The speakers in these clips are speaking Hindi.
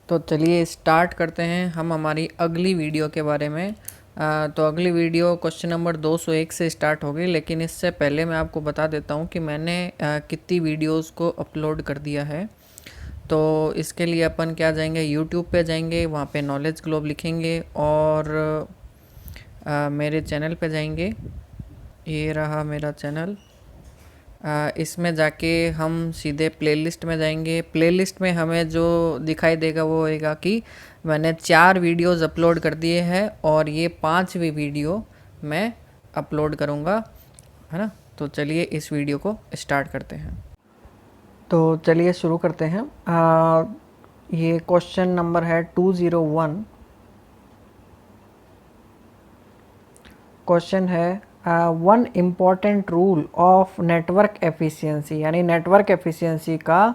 तो चलिए स्टार्ट करते हैं हम हमारी अगली वीडियो के बारे में। तो अगली वीडियो क्वेश्चन नंबर 201 से स्टार्ट होगी, लेकिन इससे पहले मैं आपको बता देता हूँ कि मैंने कितनी वीडियोस को अपलोड कर दिया है। तो इसके लिए अपन क्या जाएंगे, यूट्यूब पे जाएंगे, वहाँ पे नॉलेज ग्लोब लिखेंगे और मेरे चैनल पे जाएंगे। ये रहा मेरा चैनल। इसमें जाके हम सीधे प्लेलिस्ट में जाएंगे। प्लेलिस्ट में हमें जो दिखाई देगा वो होएगा कि मैंने 4 वीडियोस अपलोड कर दिए हैं और ये 5वीं वीडियो मैं अपलोड करूँगा, है ना। तो चलिए इस वीडियो को स्टार्ट करते हैं। तो चलिए शुरू करते हैं। ये क्वेश्चन नंबर है 201। क्वेश्चन है one important rule of network efficiency, यानी नेटवर्क एफिशिएंसी का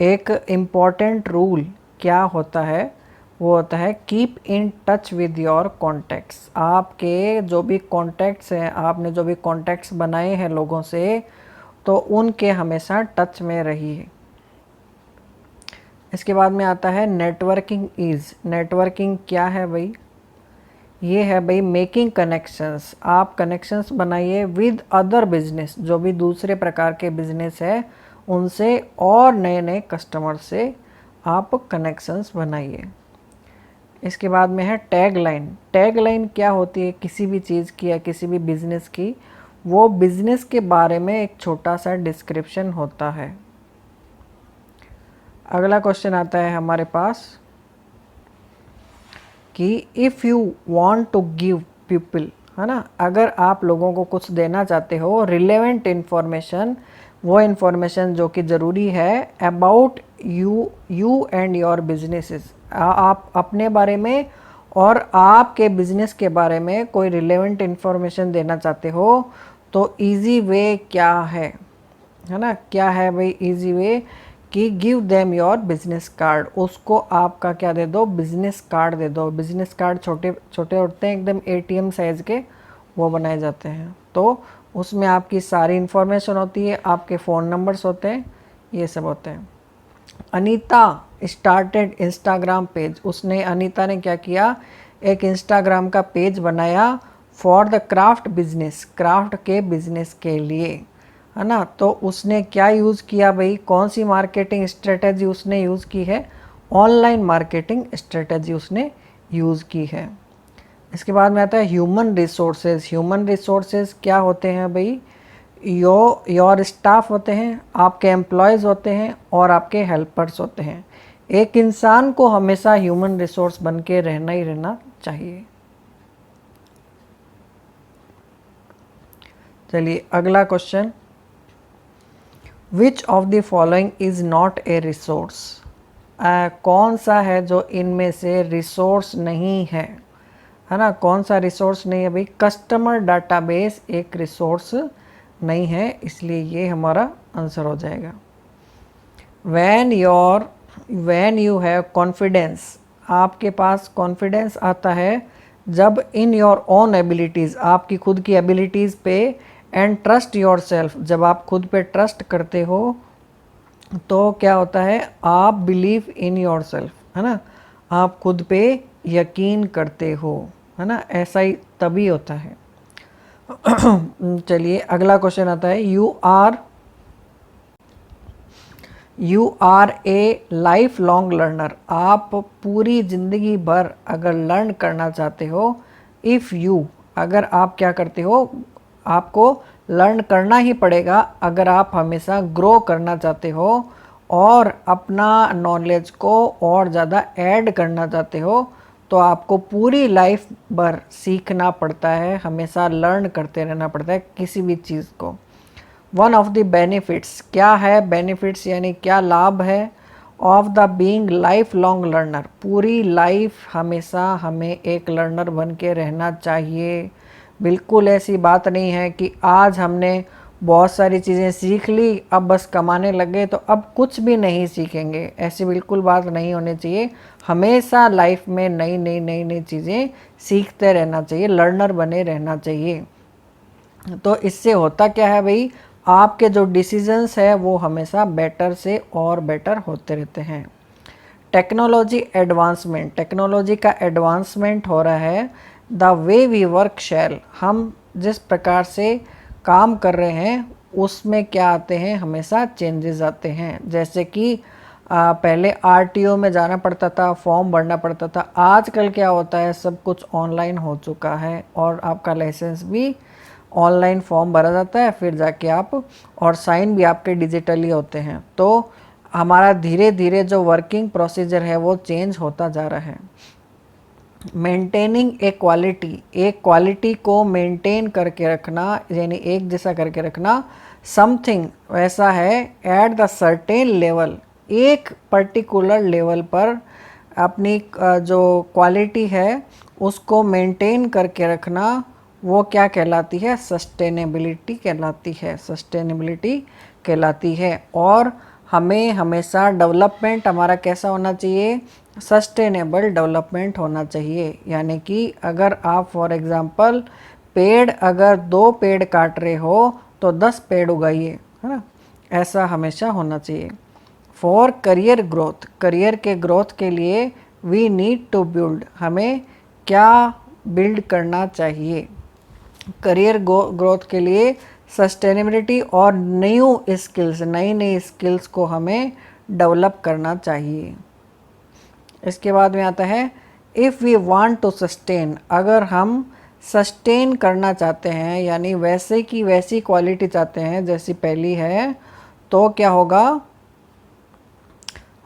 एक इम्पॉर्टेंट रूल क्या होता है। वो होता है keep in touch with your contacts. आपके जो भी कॉन्टैक्ट्स हैं, आपने जो भी कॉन्टैक्ट्स बनाए हैं लोगों से, तो उनके हमेशा टच में रहिए। इसके बाद में आता है नेटवर्किंग इज़। नेटवर्किंग क्या है भाई? ये है भाई मेकिंग कनेक्शंस। आप कनेक्शंस बनाइए विद अदर बिजनेस, जो भी दूसरे प्रकार के बिजनेस है उनसे, और नए नए कस्टमर से आप कनेक्शंस बनाइए। इसके बाद में है टैग लाइन। टैग लाइन क्या होती है? किसी भी चीज़ की या किसी भी बिजनेस की, वो बिजनेस के बारे में एक छोटा सा डिस्क्रिप्शन होता है। अगला क्वेश्चन आता है हमारे पास कि if you want to give people, है ना, अगर आप लोगों को कुछ देना चाहते हो, रिलेवेंट इन्फॉर्मेशन, वो इन्फॉर्मेशन जो कि ज़रूरी है about you and your businesses, आप अपने बारे में और आपके बिजनेस के बारे में कोई रिलेवेंट इन्फॉर्मेशन देना चाहते हो, तो इजी वे क्या है ना, क्या है भाई इजी वे? कि give them your business card. उसको आपका क्या दे दो? बिजनेस कार्ड दे दो। बिजनेस कार्ड छोटे छोटे होते हैं, एकदम एटीएम साइज़ के वो बनाए जाते हैं। तो उसमें आपकी सारी इन्फॉर्मेशन होती है, आपके फ़ोन नंबर्स होते हैं, ये सब होते हैं। Anita started Instagram page. Anita ने क्या किया? एक इंस्टाग्राम का पेज बनाया for the craft business, craft के बिजनेस के लिए, है ना। तो उसने क्या यूज़ किया भाई? कौन सी मार्केटिंग स्ट्रेटजी उसने यूज़ की है? ऑनलाइन मार्केटिंग स्ट्रेटजी उसने यूज़ की है। इसके बाद में आता है ह्यूमन रिसोर्सेज। ह्यूमन रिसोर्सेज क्या होते हैं भाई? योर स्टाफ होते हैं, आपके एम्प्लॉयज़ होते हैं और आपके हेल्पर्स होते हैं। एक इंसान को हमेशा ह्यूमन रिसोर्स बन के रहना ही रहना चाहिए। चलिए अगला question, which of the following is not a resource. कौन सा है जो इनमें से रिसोर्स नहीं है ना। कौन सा रिसोर्स नहीं है भाई? कस्टमर डाटाबेस एक रिसोर्स नहीं है, इसलिए ये हमारा आंसर हो जाएगा। व्हेन यू हैव कॉन्फिडेंस, आपके पास कॉन्फिडेंस आता है जब इन योर ओन एबिलिटीज़, आपकी खुद की एबिलिटीज़ पे, एंड ट्रस्ट योर सेल्फ, जब आप खुद पे ट्रस्ट करते हो, तो क्या होता है? आप बिलीव इन योर सेल्फ, है ना, आप खुद पे यकीन करते हो, है ना, ऐसा ही तभी होता है। चलिए अगला क्वेश्चन आता है, you are a lifelong learner. आप पूरी ज़िंदगी भर अगर लर्न करना चाहते हो, इफ़ यू, अगर आप क्या करते हो, आपको लर्न करना ही पड़ेगा अगर आप हमेशा ग्रो करना चाहते हो और अपना नॉलेज को और ज़्यादा ऐड करना चाहते हो, तो आपको पूरी लाइफ भर सीखना पड़ता है, हमेशा लर्न करते रहना पड़ता है किसी भी चीज़ को। वन ऑफ द बेनिफिट्स, क्या है बेनिफिट्स, यानी क्या लाभ है of the being life long learner? पूरी लाइफ हमेशा हमें एक लर्नर बन के रहना चाहिए। बिल्कुल ऐसी बात नहीं है कि आज हमने बहुत सारी चीज़ें सीख ली, अब बस कमाने लगे तो अब कुछ भी नहीं सीखेंगे, ऐसी बिल्कुल बात नहीं होनी चाहिए। हमेशा लाइफ में नई नई नई नई चीज़ें सीखते रहना चाहिए, लर्नर बने रहना चाहिए। तो इससे होता क्या है भाई? आपके जो डिसीजंस है वो हमेशा बेटर से और बेटर होते रहते हैं। टेक्नोलॉजी एडवांसमेंट, टेक्नोलॉजी का एडवांसमेंट हो रहा है। द वे वी वर्क शैल, हम जिस प्रकार से काम कर रहे हैं उसमें क्या आते हैं, हमेशा चेंजेस आते हैं। जैसे कि पहले आरटीओ में जाना पड़ता था, फॉर्म भरना पड़ता था, आजकल क्या होता है सब कुछ ऑनलाइन हो चुका है और आपका लाइसेंस भी ऑनलाइन फॉर्म भरा जाता है, फिर जाके आप, और साइन भी आपके डिजिटली होते हैं। तो हमारा धीरे धीरे जो वर्किंग प्रोसीजर है वो चेंज होता जा रहा है। मेंटेनिंग ए क्वालिटी, एक क्वालिटी को मेंटेन करके रखना, यानी एक जैसा करके रखना। समथिंग वैसा है एट द सर्टेन लेवल, एक पर्टिकुलर लेवल पर अपनी जो क्वालिटी है उसको मेंटेन करके रखना, वो क्या कहलाती है, सस्टेनेबिलिटी कहलाती है, सस्टेनेबिलिटी कहलाती है। और हमें हमेशा डेवलपमेंट हमारा कैसा होना चाहिए, सस्टेनेबल डेवलपमेंट होना चाहिए। यानी कि अगर आप फॉर एग्जांपल पेड़, अगर 2 पेड़ काट रहे हो तो 10 पेड़ उगाइए, है ना, ऐसा हमेशा होना चाहिए। फॉर करियर ग्रोथ, करियर के ग्रोथ के लिए वी नीड टू बिल्ड, हमें क्या बिल्ड करना चाहिए, करियर ग्रोथ के लिए सस्टेनेबिलिटी और न्यू स्किल्स, नई नई स्किल्स को हमें डेवलप करना चाहिए। इसके बाद में आता है if we want to sustain, अगर हम सस्टेन करना चाहते हैं यानी वैसे की वैसी क्वालिटी चाहते हैं जैसी पहली है, तो क्या होगा,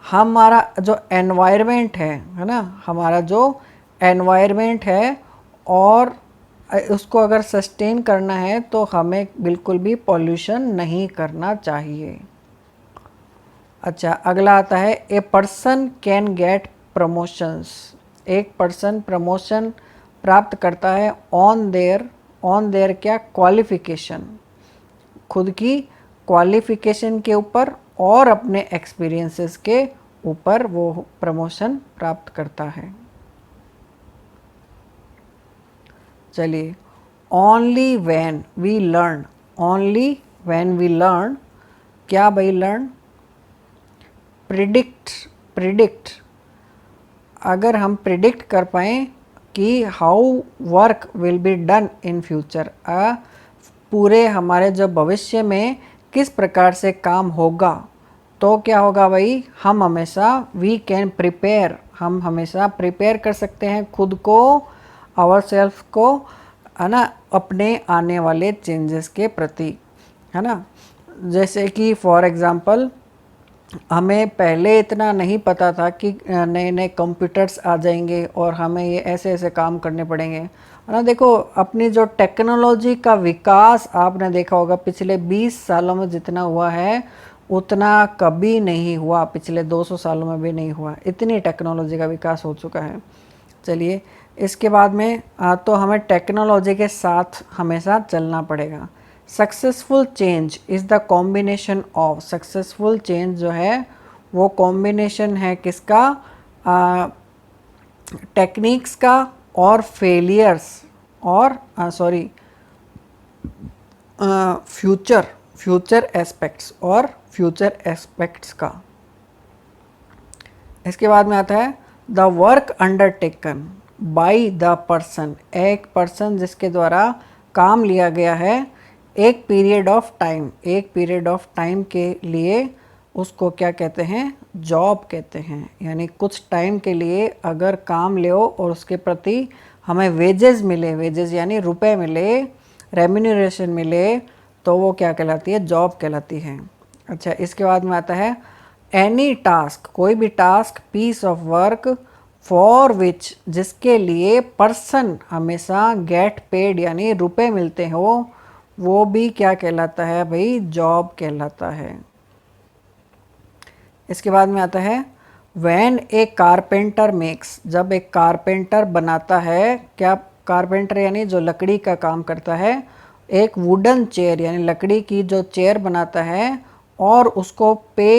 हमारा जो एनवायरनमेंट है ना, हमारा जो एनवायरनमेंट है और उसको अगर सस्टेन करना है तो हमें बिल्कुल भी पॉल्यूशन नहीं करना चाहिए। अच्छा, अगला आता है a person can get promotions, एक पर्सन प्रमोशन प्राप्त करता है ऑन देयर क्या, क्वालिफिकेशन, खुद की क्वालिफिकेशन के ऊपर और अपने एक्सपीरियंसेस के ऊपर वो प्रमोशन प्राप्त करता है। चलिए, only when we learn, only when we learn, क्या भाई लर्न, प्रिडिक्ट, अगर हम प्रिडिक्ट कर पाएँ कि how work will be done in future, पूरे हमारे जो भविष्य में किस प्रकार से काम होगा, तो क्या होगा भाई, हम हमेशा वी कैन प्रिपेयर, हम हमेशा प्रिपेयर कर सकते हैं खुद को, आवर सेल्फ को, है ना, अपने आने वाले चेंजेस के प्रति, है ना। जैसे कि फॉर एग्ज़ाम्पल हमें पहले इतना नहीं पता था कि नए नए कंप्यूटर्स आ जाएंगे और हमें ये ऐसे ऐसे काम करने पड़ेंगे, है ना। देखो अपनी जो टेक्नोलॉजी का विकास आपने देखा होगा पिछले 20 सालों में जितना हुआ है उतना कभी नहीं हुआ, पिछले 200 सालों में भी नहीं हुआ, इतनी टेक्नोलॉजी का विकास हो चुका है। चलिए, इसके बाद में तो हमें टेक्नोलॉजी के साथ हमेशा चलना पड़ेगा। Successful change is the combination of, successful change जो है वो कॉम्बिनेशन है किसका, टेक्निक्स का और फेलियर्स और फ्यूचर एस्पेक्ट्स और फ्यूचर एस्पेक्ट्स का। इसके बाद में आता है the work undertaken by the person, एक पर्सन जिसके द्वारा काम लिया गया है एक पीरियड ऑफ टाइम, एक पीरियड ऑफ टाइम के लिए, उसको क्या कहते हैं, जॉब कहते हैं। यानी कुछ टाइम के लिए अगर काम ले और उसके प्रति हमें वेजेस मिले, वेजेस यानी रुपए मिले, रेम्यूनरेशन मिले, तो वो क्या कहलाती है, जॉब कहलाती है। अच्छा, इसके बाद में आता है एनी टास्क, कोई भी task, piece of work for which, जिसके लिए पर्सन हमेशा गेट पेड यानी रुपए मिलते हो, वो भी क्या कहलाता है भाई, जॉब कहलाता है। इसके बाद में आता है व्हेन ए कारपेंटर मेक्स, जब एक कारपेंटर बनाता है, क्या, कारपेंटर यानी जो लकड़ी का काम करता है, एक वुडन चेयर यानी लकड़ी की जो चेयर बनाता है और उसको पे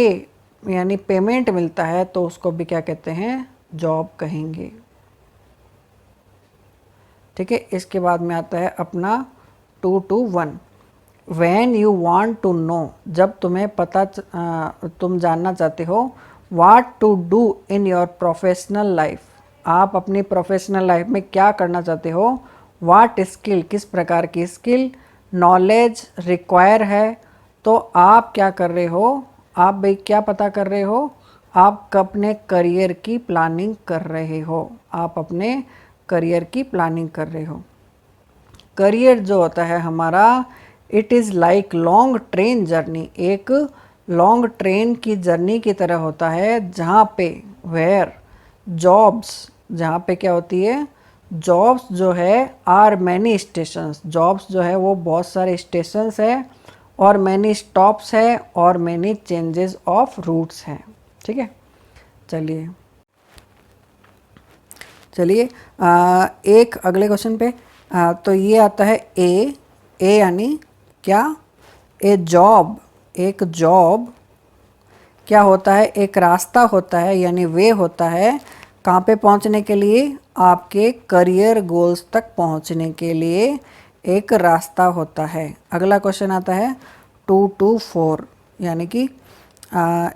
यानी पेमेंट मिलता है, तो उसको भी क्या कहते हैं, जॉब कहेंगे। ठीक है, इसके बाद में आता है अपना 2 to 1, when you want to know, जब तुम्हें तुम जानना चाहते हो, what to do in your professional life, आप अपनी प्रोफेशनल लाइफ में क्या करना चाहते हो। व्हाट स्किल, किस प्रकार की स्किल, नॉलेज रिक्वायर है, तो आप क्या कर रहे हो, आप भाई क्या पता कर रहे हो, आप अपने करियर की प्लानिंग कर रहे हो, आप अपने करियर की प्लानिंग कर रहे हो। करियर जो होता है हमारा, it is like long train journey, एक लॉन्ग ट्रेन की जर्नी की तरह होता है, जहाँ पे वेयर जॉब्स, जहाँ पे क्या होती है, जॉब्स जो है आर मैनी स्टेशंस, जॉब्स जो है वो बहुत सारे स्टेशंस है, और मैनी स्टॉप्स है, और मैनी चेंजेस ऑफ रूट्स हैं। ठीक है, चलिए चलिए एक अगले क्वेश्चन पे। तो ये आता है ए यानी क्या, ए जॉब, एक जॉब क्या होता है, एक रास्ता होता है, यानी वे होता है कहाँ पे पहुँचने के लिए, आपके करियर गोल्स तक पहुँचने के लिए एक रास्ता होता है। अगला क्वेश्चन आता है 2 to 4, यानी कि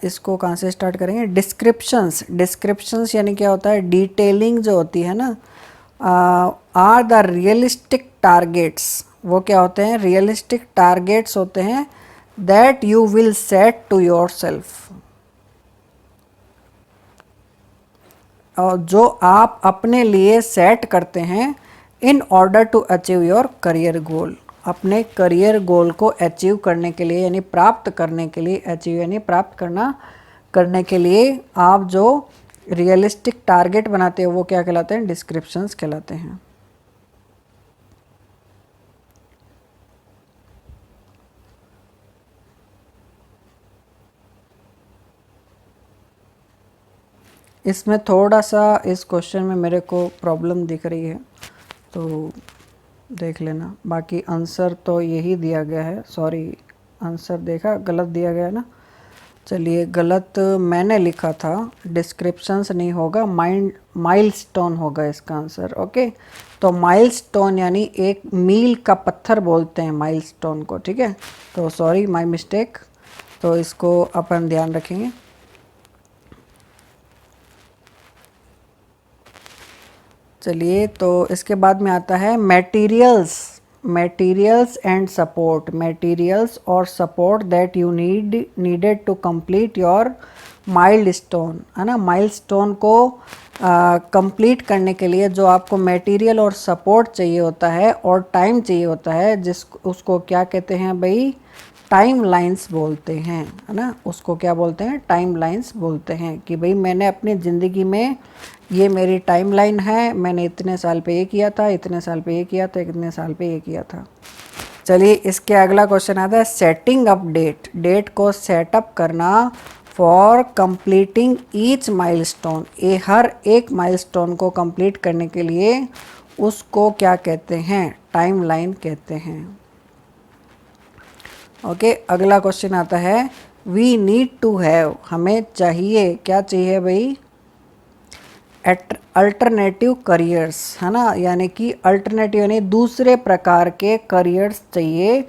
इसको कहाँ से स्टार्ट करेंगे, डिस्क्रिप्शंस। डिस्क्रिप्शंस यानी क्या होता है, डिटेलिंग जो होती है ना, आर द रियलिस्टिक टारगेट्स, वो क्या होते हैं, रियलिस्टिक टारगेट्स होते हैं, that you will set to yourself, और जो आप अपने लिए सेट करते हैं in order to achieve your career goal, अपने करियर गोल को अचीव करने के लिए, यानी प्राप्त करने के लिए, अचीव यानी प्राप्त करना, करने के लिए आप जो रियलिस्टिक टारगेट बनाते हो वो क्या कहलाते हैं, डिस्क्रिप्शंस कहलाते हैं। इसमें थोड़ा सा इस क्वेश्चन में मेरे को प्रॉब्लम दिख रही है, तो देख लेना, बाकी आंसर तो यही दिया गया है। सॉरी, आंसर देखा गलत दिया गया है ना, चलिए गलत मैंने लिखा था, डिस्क्रिप्शंस नहीं होगा, माइलस्टोन होगा इसका आंसर। ओके, तो माइलस्टोन यानी एक मील का पत्थर बोलते हैं माइलस्टोन को। ठीक है, तो सॉरी माय मिस्टेक, तो इसको अपन ध्यान रखेंगे। चलिए, तो इसके बाद में आता है materials, materials and support, materials और support that you needed to complete your milestone, है ना। माइलस्टोन को कंप्लीट करने के लिए जो आपको मटेरियल और सपोर्ट चाहिए होता है और टाइम चाहिए होता है, उसको क्या कहते हैं भाई, टाइम लाइन्स बोलते हैं, है ना। उसको क्या बोलते हैं, टाइम लाइन्स बोलते हैं, कि भाई मैंने अपनी ज़िंदगी में ये मेरी टाइम लाइन है, मैंने इतने साल पे ये किया था, इतने साल पे ये किया था, इतने साल पे ये किया था। चलिए, इसके अगला क्वेश्चन आता है सेटिंग अप डेट, डेट को सेटअप करना फॉर कंप्लीटिंग ईच माइलस्टोन, ये हर एक माइलस्टोन को कंप्लीट करने के लिए उसको क्या कहते हैं, टाइम लाइन कहते हैं। ओके, अगला क्वेश्चन आता है वी नीड टू हैव, हमें चाहिए, क्या चाहिए भाई, अल्टरनेटिव करियर्स, है ना, यानी कि अल्टरनेटिव यानी दूसरे प्रकार के करियर्स चाहिए,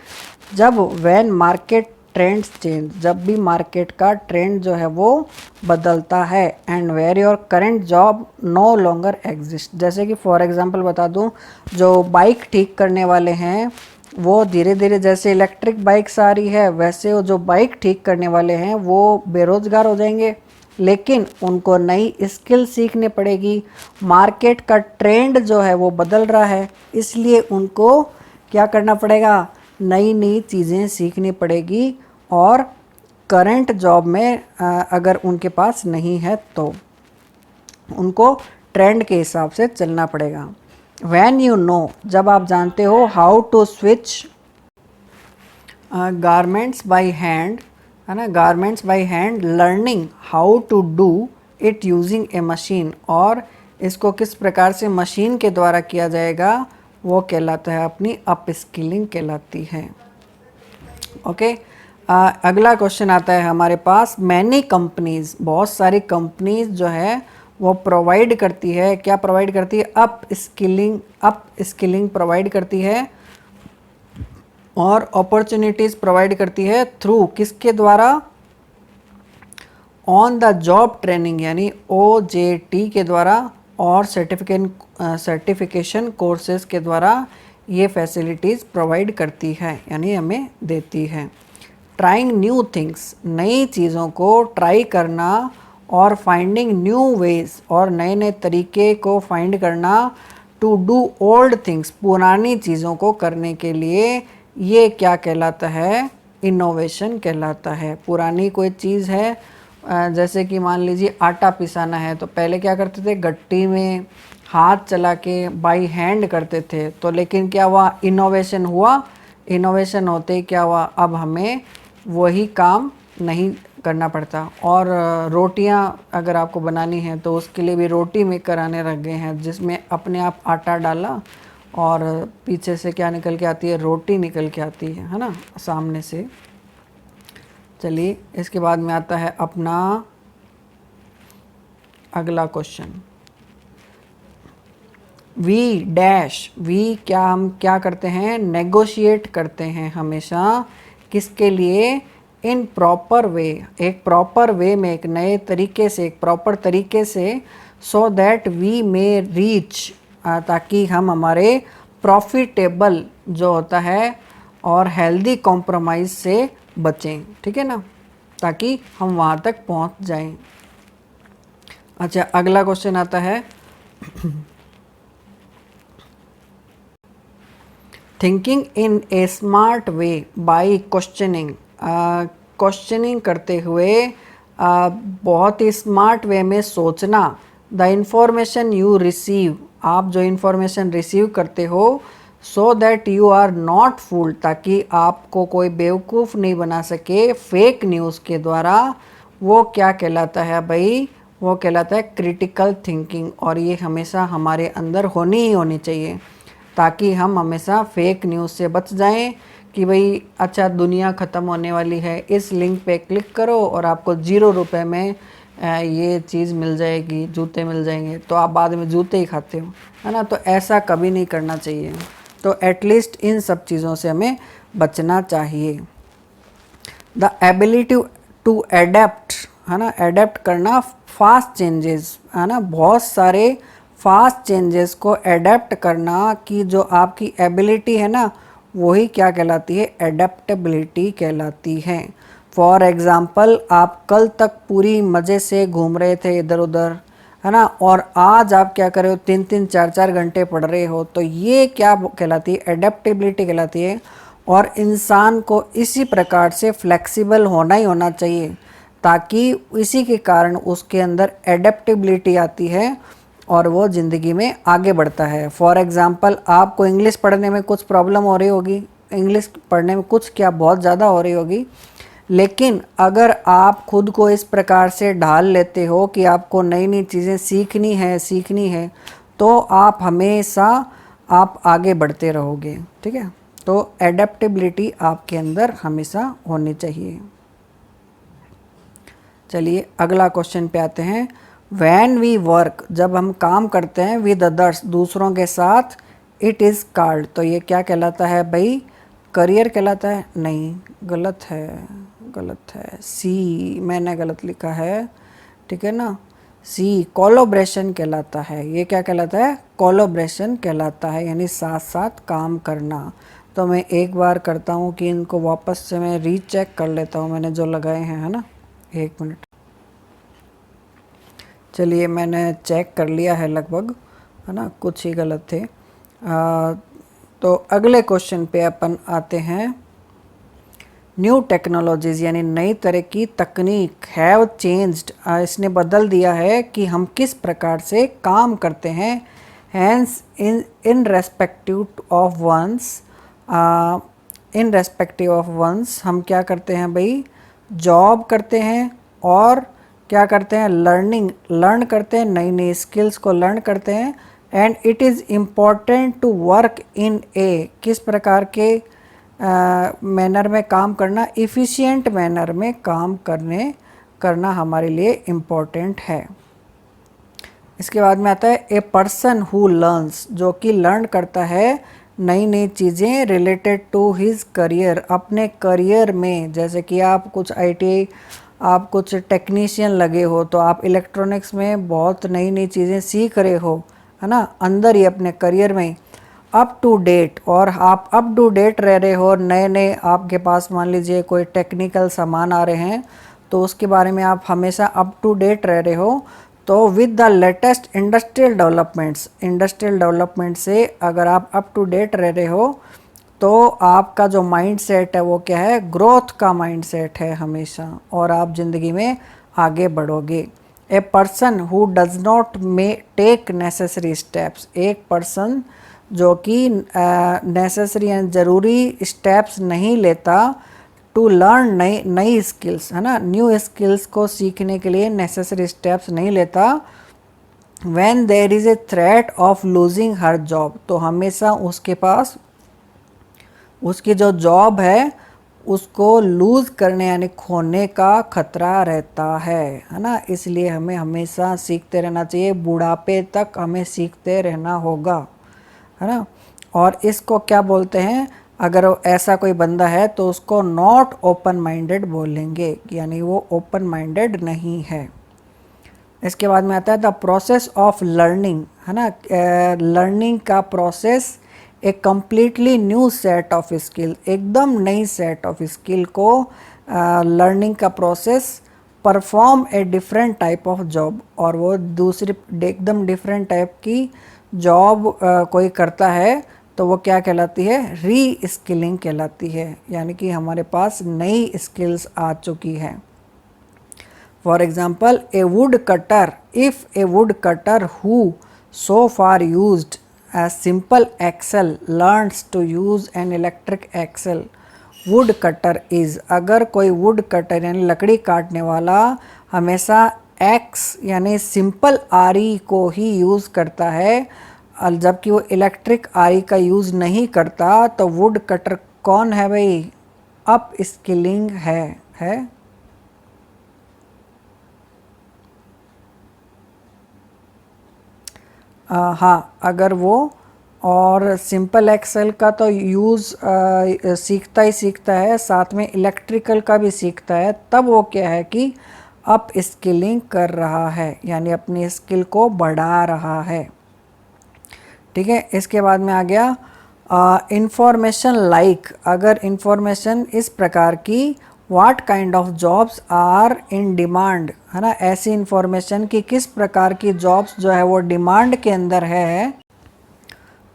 जब व्हेन मार्केट ट्रेंड्स चेंज, जब भी मार्केट का ट्रेंड जो है वो बदलता है, and where your current job no longer exist. जैसे कि फॉर एग्जांपल बता दूं, जो बाइक ठीक करने वाले हैं वो धीरे धीरे, जैसे इलेक्ट्रिक बाइक्स आ रही है, वैसे वो जो बाइक ठीक करने वाले हैं वो बेरोज़गार हो जाएंगे, लेकिन उनको नई स्किल सीखनी पड़ेगी। मार्केट का ट्रेंड जो है वो बदल रहा है, इसलिए उनको क्या करना पड़ेगा, नई नई चीज़ें सीखनी पड़ेगी, और करंट जॉब में अगर उनके पास नहीं है तो उनको ट्रेंड के हिसाब से चलना पड़ेगा। व्हेन यू नो, जब आप जानते हो, how to switch garments by hand, है ना, garments by hand, learning how to do it using a machine, और इसको किस प्रकार से मशीन के द्वारा किया जाएगा, वो कहलाता है अपनी अप स्किलिंग कहलाती है। ओके, अगला क्वेश्चन आता है हमारे पास, मैनी कंपनीज, बहुत सारी कंपनीज जो है वो प्रोवाइड करती है, क्या प्रोवाइड करती है, अप स्किलिंग प्रोवाइड करती है, और अपॉर्चुनिटीज़ प्रोवाइड करती है, थ्रू किसके द्वारा, ऑन द जॉब ट्रेनिंग यानी OJT के द्वारा और सर्टिफिकेशन कोर्सेज के द्वारा ये फैसिलिटीज़ प्रोवाइड करती है यानी हमें देती है। ट्राइंग न्यू थिंग्स, नई चीज़ों को ट्राई करना और फाइंडिंग न्यू वेज, और नए नए तरीके को फाइंड करना। टू डू ओल्ड थिंग्स, पुरानी चीज़ों को करने के लिए, ये क्या कहलाता है? इनोवेशन कहलाता है। पुरानी कोई चीज़ है, जैसे कि मान लीजिए आटा पिसाना है, तो पहले क्या करते थे? गट्टी में हाथ चला के बाई हैंड करते थे, तो लेकिन क्या हुआ? इनोवेशन हुआ। इनोवेशन होते ही क्या हुआ? अब हमें वही काम नहीं करना पड़ता। और रोटियां अगर आपको बनानी है तो उसके लिए भी रोटी मेकर आने लग गए हैं, जिसमें अपने आप आटा डाला और पीछे से क्या निकल के आती है? रोटी निकल के आती है ना, सामने से। चलिए, इसके बाद में आता है अपना अगला क्वेश्चन। वी डैश, वी क्या हम क्या करते हैं? नेगोशिएट करते हैं हमेशा। किसके लिए? इन प्रॉपर वे, एक प्रॉपर वे में, एक नए तरीके से, एक प्रॉपर तरीके से। So that we may reach, ताकि हम हमारे प्रॉफिटेबल जो होता है और हेल्दी कॉम्प्रोमाइज़ से बचें। ठीक है ना, ताकि हम वहाँ तक पहुँच जाएं। अच्छा, अगला क्वेश्चन आता है thinking in A smart way by questioning. Questioning करते हुए बहुत ही स्मार्ट वे में सोचना। द इंफॉर्मेशन यू रिसीव, आप जो इंफॉर्मेशन रिसीव करते हो, so that you are not fooled, ताकि आपको कोई बेवकूफ़ नहीं बना सके फेक न्यूज़ के द्वारा। वो क्या कहलाता है भाई? वो कहलाता है क्रिटिकल थिंकिंग। और ये हमेशा हमारे अंदर होनी ही होनी चाहिए, ताकि हम हमेशा फेक न्यूज़ से बच जाएं। कि भाई अच्छा दुनिया ख़त्म होने वाली है, इस लिंक पे क्लिक करो और आपको 0 रुपए में ये चीज़ मिल जाएगी, जूते मिल जाएंगे, तो आप बाद में जूते ही खाते हो, है ना। तो ऐसा कभी नहीं करना चाहिए। तो एटलीस्ट इन सब चीज़ों से हमें बचना चाहिए। द एबिलिटी टू एडेप्ट, है ना, एडेप्ट करना फास्ट चेंजेस, है ना, बहुत सारे फास्ट चेंजेस को एडेप्ट करना की जो आपकी एबिलिटी है ना, वही क्या कहलाती है? एडेप्टेबिलिटी कहलाती है। फॉर एग्ज़ाम्पल, आप कल तक पूरी मज़े से घूम रहे थे इधर उधर, है ना, और आज आप क्या कर रहे हो? 3-3 4-4 घंटे पढ़ रहे हो, तो ये क्या कहलाती है? एडेप्टेबिलिटी कहलाती है। और इंसान को इसी प्रकार से फ्लेक्सिबल होना ही होना चाहिए, ताकि इसी के कारण उसके अंदर एडेप्टेबिलिटी आती है और वो ज़िंदगी में आगे बढ़ता है। फॉर एग्ज़ाम्पल, आपको इंग्लिश पढ़ने में कुछ प्रॉब्लम हो रही होगी, इंग्लिश पढ़ने में कुछ क्या बहुत ज़्यादा हो रही होगी, लेकिन अगर आप खुद को इस प्रकार से ढाल लेते हो कि आपको नई नई चीज़ें सीखनी है, तो आप हमेशा आप आगे बढ़ते रहोगे। ठीक है, तो एडेप्टेबिलिटी आपके अंदर हमेशा होनी चाहिए। चलिए, अगला क्वेश्चन पे आते हैं। वैन वी वर्क, जब हम काम करते हैं, विद अदर्स, दूसरों के साथ, इट इज़ कॉल्ड, तो ये क्या कहलाता है भाई? करियर कहलाता है? नहीं, गलत है। सी मैंने गलत लिखा है, ठीक है ना। सी कोलैबोरेशन कहलाता है। ये क्या कहलाता है? कोलैबोरेशन कहलाता है, यानी साथ साथ काम करना। तो मैं एक बार करता हूँ कि इनको वापस से मैं रीचेक कर लेता हूँ, मैंने जो लगाए हैं, है ना। 1 मिनट। चलिए, मैंने चेक कर लिया है लगभग, है ना, कुछ ही गलत थे। तो अगले क्वेश्चन पे अपन आते हैं। न्यू टेक्नोलॉजीज़ यानी नई तरह की तकनीक हैव चेंज्ड, इसने बदल दिया है कि हम किस प्रकार से काम करते हैं। Hence irrespective of ones, हम क्या करते हैं भाई? जॉब करते हैं और क्या करते हैं? लर्न करते हैं, नई नई स्किल्स को लर्न करते हैं। And it is important to work in a, किस प्रकार के मैनर में काम करना? इफ़िशिएंट मैनर में काम करना हमारे लिए इम्पॉर्टेंट है। इसके बाद में आता है ए पर्सन हु लर्न्स, जो कि लर्न करता है नई नई चीज़ें रिलेटेड टू हिज करियर, अपने करियर में। जैसे कि आप कुछ ITI आप कुछ टेक्नीशियन लगे हो, तो आप इलेक्ट्रॉनिक्स में बहुत नई नई चीज़ें सीख रहे हो, है ना, अंदर ही अपने करियर में अप टू डेट, और आप अप टू डेट रह रहे हो, नए नए आपके पास मान लीजिए कोई टेक्निकल सामान आ रहे हैं तो उसके बारे में आप हमेशा अप टू डेट रह रहे हो। तो with the latest industrial development से अगर आप अप टू डेट रह रहे हो तो आपका जो माइंड सेट है वो क्या है, ग्रोथ का माइंड सेट है हमेशा, और आप ज़िंदगी में आगे बढ़ोगे। A person who does not may take necessary steps, एक पर्सन जो कि नेसेसरी एंड ज़रूरी स्टेप्स नहीं लेता टू लर्न नई स्किल्स, है ना, न्यू स्किल्स को सीखने के लिए नेसेसरी स्टेप्स नहीं लेता। When there is a threat of losing her job, तो हमेशा उसके पास उसकी जो जॉब है उसको लूज़ करने यानी खोने का खतरा रहता है ना। इसलिए हमें हमेशा सीखते रहना चाहिए, बुढ़ापे तक हमें सीखते रहना होगा, है ना। और इसको क्या बोलते हैं, अगर ऐसा कोई बंदा है तो उसको नॉट ओपन माइंडेड बोलेंगे, यानी वो ओपन माइंडेड नहीं है। इसके बाद में आता है द प्रोसेस ऑफ लर्निंग, है ना, लर्निंग का प्रोसेस एक completely new set of skill, एकदम नई सेट ऑफ स्किल को लर्निंग का process perform a different type of job, और वो दूसरी एकदम डिफरेंट टाइप की जॉब कोई करता है तो वो क्या कहलाती है, री स्किलिंग कहलाती है, यानी कि हमारे पास नई स्किल्स आ चुकी हैं। For example A would cutter, if A would cutter who so far used a simple axle learns to use an electric axle, wood cutter is, अगर कोई वुड कटर यानी लकड़ी काटने वाला हमेशा एक्स यानी सिंपल आरी को ही यूज़ करता है, जबकि वो इलेक्ट्रिक आरी का यूज़ नहीं करता, तो वुड कटर कौन है भाई, अप स्किलिंग है। हाँ, अगर वो और सिंपल एक्सेल का तो यूज़ सीखता ही सीखता है, साथ में इलेक्ट्रिकल का भी सीखता है, तब वो क्या है कि अप स्किलिंग कर रहा है, यानी अपनी स्किल को बढ़ा रहा है। ठीक है, इसके बाद में आ गया इंफॉर्मेशन लाइक, अगर इंफॉर्मेशन इस प्रकार की, what kind of jobs are in demand, है ना, ऐसी इंफॉर्मेशन की किस प्रकार की जॉब्स जो है वो डिमांड के अंदर है,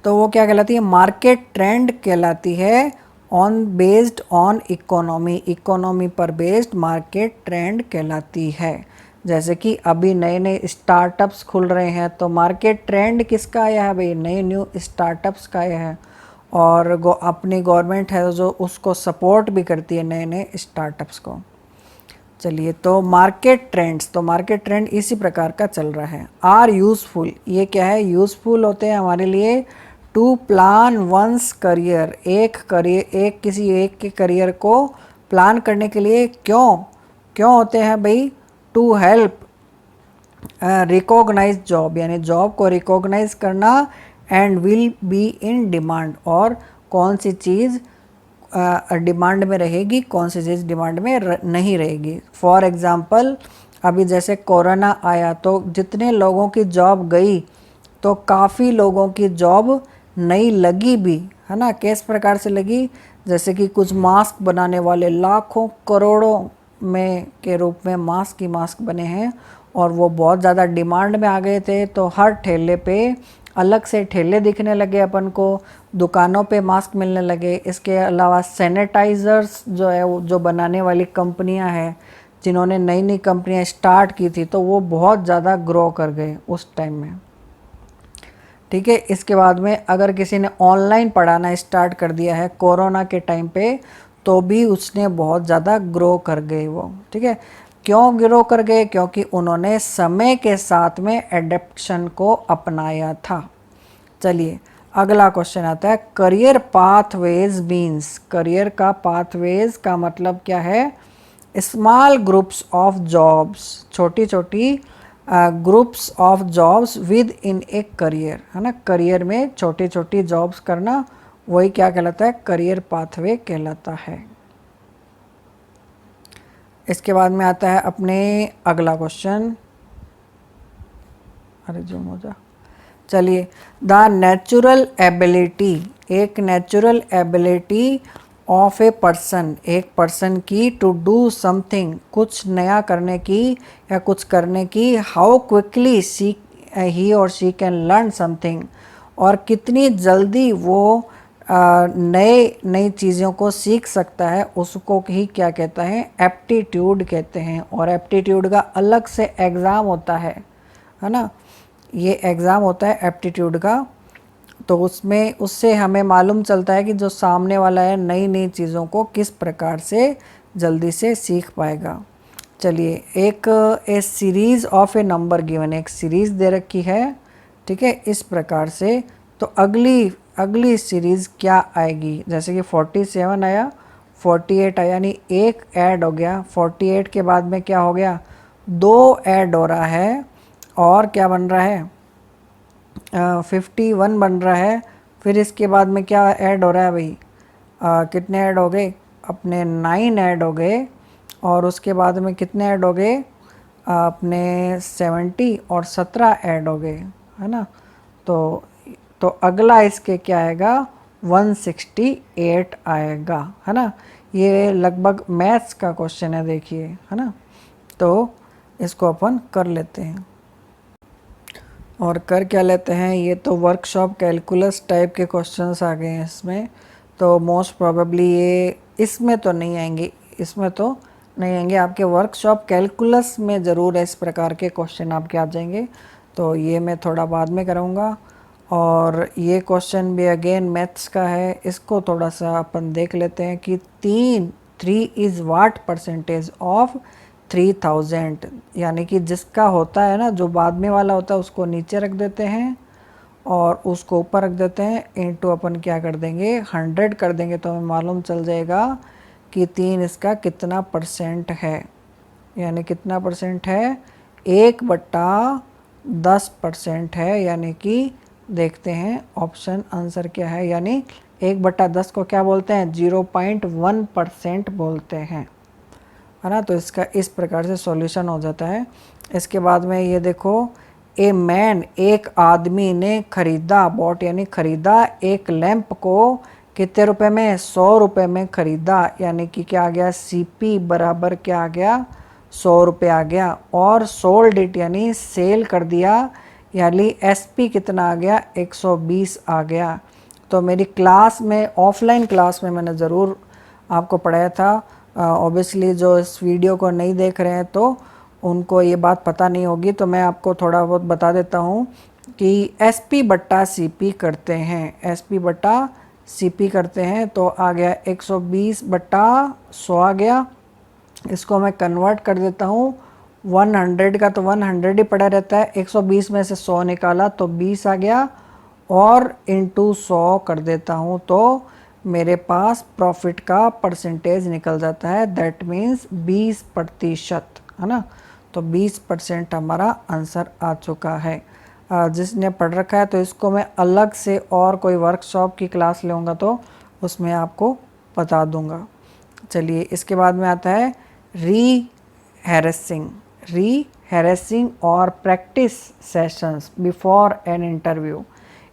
तो वो क्या कहलाती है, मार्केट ट्रेंड कहलाती है, ऑन बेस्ड ऑन इकोनॉमी पर बेस्ड मार्केट ट्रेंड कहलाती है। जैसे कि अभी नए नए स्टार्टअप्स खुल रहे हैं तो मार्केट ट्रेंड किसका आया है भाई, नए न्यू स्टार्टअप्स का आया है, और अपनी गवर्नमेंट है जो उसको सपोर्ट भी करती है नए नए स्टार्टअप्स को। चलिए, तो मार्केट ट्रेंड्स, तो मार्केट ट्रेंड इसी प्रकार का चल रहा है। आर यूज़फुल, ये क्या है, यूज़फुल होते हैं हमारे लिए टू प्लान वंस करियर, किसी एक के करियर को प्लान करने के लिए। क्यों होते हैं भाई, टू हेल्प रिकॉग्नाइज जॉब, यानी जॉब को रिकॉग्नाइज करना, and will be in demand, और कौन सी चीज़ डिमांड में रहेगी, कौन सी चीज़ डिमांड में नहीं रहेगी। फॉर एग्ज़ाम्पल, अभी जैसे कोरोना आया तो जितने लोगों की जॉब गई तो काफ़ी लोगों की जॉब नहीं लगी भी, है ना। किस प्रकार से लगी, जैसे कि कुछ मास्क बनाने वाले लाखों करोड़ों में के रूप में मास्क बने हैं, और वो बहुत ज़्यादा डिमांड में आ गए थे, तो हर ठेले पे अलग से ठेले दिखने लगे अपन को, दुकानों पे मास्क मिलने लगे। इसके अलावा सैनिटाइज़र्स जो है वो जो बनाने वाली कंपनियां हैं, जिन्होंने नई नई कंपनियां स्टार्ट की थी, तो वो बहुत ज़्यादा ग्रो कर गए उस टाइम में। ठीक है, इसके बाद में अगर किसी ने ऑनलाइन पढ़ाना स्टार्ट कर दिया है कोरोना के टाइम पे, तो भी उसने बहुत ज़्यादा ग्रो कर गए वो। ठीक है, क्यों ग्रो कर गए, क्योंकि उन्होंने समय के साथ में एडेप्शन को अपनाया था। चलिए, अगला क्वेश्चन आता है, करियर पाथवेज मीन्स, करियर का पाथवेज का मतलब क्या है, स्मॉल ग्रुप्स ऑफ जॉब्स, छोटी छोटी groups of jobs with in a career, है ना, करियर में छोटी छोटी जॉब्स करना, वही क्या कहलाता है, करियर पाथवे कहलाता है। इसके बाद में आता है अपने अगला क्वेश्चन। अरे जो मजा, चलिए, द नेचुरल एबिलिटी, एक natural ability of a person, एक पर्सन की टू डू समथिंग, कुछ नया करने की या कुछ करने की, हाउ क्विकली ही और शी कैन लर्न समथिंग, और कितनी जल्दी वो नई चीज़ों को सीख सकता है, उसको ही क्या कहता है, एप्टीट्यूड कहते हैं। और एप्टीट्यूड का अलग से एग्ज़ाम होता है ना, ये एग्ज़ाम होता है एप्टीट्यूड का। तो उसमें उससे हमें मालूम चलता है कि जो सामने वाला है नई नई चीज़ों को किस प्रकार से जल्दी से सीख पाएगा। चलिए, एक ए series of A number given, एक सीरीज़ दे रखी है, ठीक है, इस प्रकार से। तो अगली सीरीज़ क्या आएगी, जैसे कि 47 आया, 48 आया, यानी एक ऐड हो गया, 48 के बाद में क्या हो गया, 2 ऐड हो रहा है, और क्या बन रहा है, 51 बन रहा है। फिर इसके बाद में क्या ऐड हो रहा है भाई, कितने ऐड हो गए, अपने 9 ऐड हो गए, और उसके बाद में कितने ऐड हो गए, अपने 70 और 17 ऐड हो गए, है ना। तो अगला इसके क्या आएगा, 168 आएगा, है ना। ये लगभग मैथ्स का क्वेश्चन है, देखिए, है ना। तो इसको अपन कर लेते हैं, और कर क्या लेते हैं, ये तो वर्कशॉप कैलकुलस टाइप के क्वेश्चंस आ गए हैं इसमें। तो मोस्ट प्रोबेबली ये इसमें तो नहीं आएंगे, इसमें तो नहीं आएंगे, आपके वर्कशॉप कैलकुलस में ज़रूर इस प्रकार के क्वेश्चन आपके आ जाएंगे। तो ये मैं थोड़ा बाद में करूँगा। और ये क्वेश्चन भी अगेन मैथ्स का है, इसको थोड़ा सा अपन देख लेते हैं कि 3 इज़ वाट परसेंटेज ऑफ 3000, यानी कि जिसका होता है ना, जो बाद में वाला होता है उसको नीचे रख देते हैं और उसको ऊपर रख देते हैं, इनटू अपन क्या कर देंगे, 100 कर देंगे, तो हमें मालूम चल जाएगा कि 3 इसका कितना परसेंट है, यानी कितना परसेंट है, 1/10% है। यानी कि देखते हैं ऑप्शन आंसर क्या है, यानी 1/10 को क्या बोलते हैं, 0.1% बोलते हैं, है ना। तो इसका इस प्रकार से सॉल्यूशन हो जाता है। इसके बाद में ये देखो, ए मैन, एक आदमी ने खरीदा, बॉट यानी खरीदा, एक लैंप को कितने रुपए में, 100 रुपये में खरीदा, यानी कि क्या आ गया, सीपी बराबर क्या आ गया, 100 रुपये आ गया। और सोल्ड इट यानी सेल कर दिया, यानी एसपी कितना आ गया, 120 आ गया। तो मेरी क्लास में, ऑफलाइन क्लास में मैंने ज़रूर आपको पढ़ाया था। ऑब्वियसली जो इस वीडियो को नहीं देख रहे हैं तो उनको ये बात पता नहीं होगी, तो मैं आपको थोड़ा बहुत बता देता हूँ कि एसपी बट्टा सीपी करते हैं, एसपी बट्टा सीपी करते हैं। तो आ गया 120/100 आ गया। इसको मैं कन्वर्ट कर देता हूँ 100 का, तो 100 ही पड़ा रहता है, 120 में से 100 निकाला तो 20 आ गया, और इंटू 100 कर देता हूँ, तो मेरे पास प्रॉफिट का परसेंटेज निकल जाता है, दैट मीन्स 20%, है ना। तो 20% हमारा आंसर आ चुका है। जिसने पढ़ रखा है तो इसको मैं अलग से और कोई वर्कशॉप की क्लास लूँगा तो उसमें आपको बता दूँगा। चलिए, इसके बाद में आता है री-हैरेसिंग और practice sessions before an interview.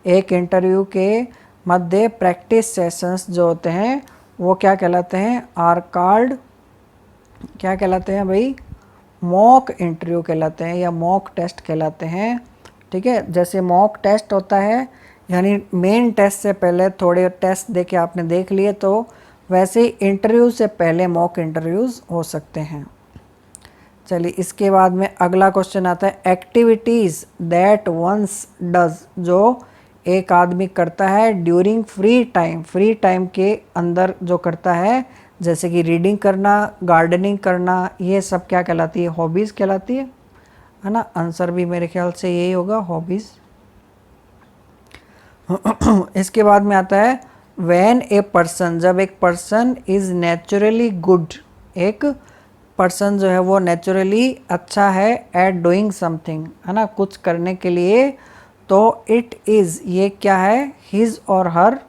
एक इंटरव्यू के मध्य प्रैक्टिस सेशंस जो होते हैं वो क्या कहलाते हैं, आर कॉल्ड, क्या कहलाते हैं भाई, मॉक इंटरव्यू कहलाते हैं या मॉक टेस्ट कहलाते हैं, ठीक है। जैसे मॉक टेस्ट होता है यानी मेन टेस्ट से पहले थोड़े टेस्ट देके आपने देख लिए, तो वैसे ही इंटरव्यू से पहले मॉक इंटरव्यूज़ हो सकते हैं। चलिए, इसके बाद में अगला क्वेश्चन आता है, एक्टिविटीज़ दैट वंस डज, जो एक आदमी करता है ड्यूरिंग फ्री टाइम के अंदर जो करता है, जैसे कि रीडिंग करना, गार्डनिंग करना, ये सब क्या कहलाती है, हॉबीज़ कहलाती है ना। आंसर भी मेरे ख्याल से यही होगा, हॉबीज़। इसके बाद में आता है व्हेन ए पर्सन, जब एक पर्सन इज़ नेचुरली गुड, एक पर्सन जो है वो नेचुरली अच्छा है एट डूइंग समथिंग, है ना, कुछ करने के लिए, तो इट इज़, ये क्या है, हिज और हर,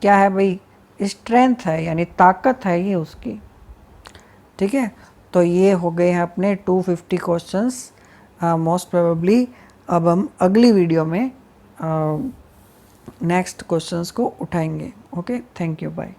क्या है भाई, स्ट्रेंथ है, यानी ताकत है ये उसकी, ठीक है। तो ये हो गए हैं अपने 250 क्वेश्चंस मोस्ट प्रोबेबली। अब हम अगली वीडियो में नेक्स्ट क्वेश्चंस को उठाएंगे। Okay, thank you, bye.